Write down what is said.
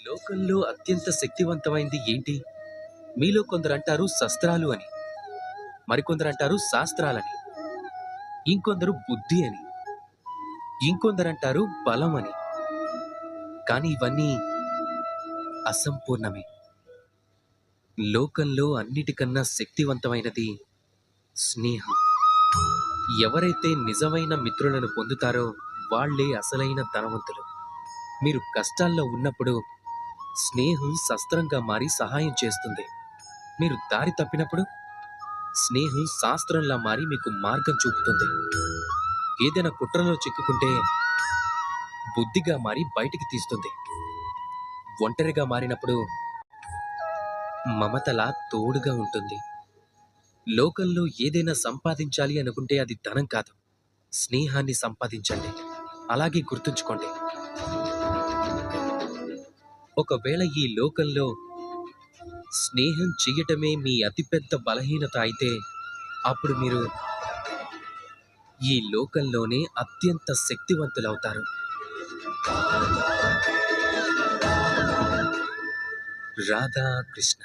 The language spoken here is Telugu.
లోకంలో అత్యంత శక్తివంతమైంది ఏంటి? మీలో కొందరంటారు శస్త్రాలు అని, మరికొందరంటారు శాస్త్రాలని, ఇంకొందరు బుద్ధి అని, ఇంకొందరంటారు బలం అని. కానీ ఇవన్నీ అసంపూర్ణమే. లోకంలో అన్నిటికన్నా శక్తివంతమైనది స్నేహం. ఎవరైతే నిజమైన మిత్రులను పొందుతారో వాళ్ళే అసలైన ధనవంతులు. మీరు కష్టాల్లో ఉన్నప్పుడు స్నేహం శస్త్రంగా మారి సహాయం చేస్తుంది. మీరు దారి తప్పినప్పుడు స్నేహం శాస్త్రంలా మారి మీకు మార్గం చూపుతుంది. ఏదైనా కుట్రలో చిక్కుకుంటే బుద్ధిగా మారి బయటికి తీస్తుంది. ఒంటరిగా మారినప్పుడు మమతలా తోడుగా ఉంటుంది. లోకంలో ఏదైనా సంపాదించాలి అనుకుంటే అది ధనం కాదు, స్నేహాన్ని సంపాదించండి. అలాగే గుర్తుంచుకోండి, ఒకవేళ ఈ లోకంలో స్నేహం చెయ్యటమే మీ అతిపెద్ద బలహీనత అయితే అప్పుడు మీరు ఈ లోకంలోనే అత్యంత శక్తివంతులవుతారు. రాధా కృష్ణ.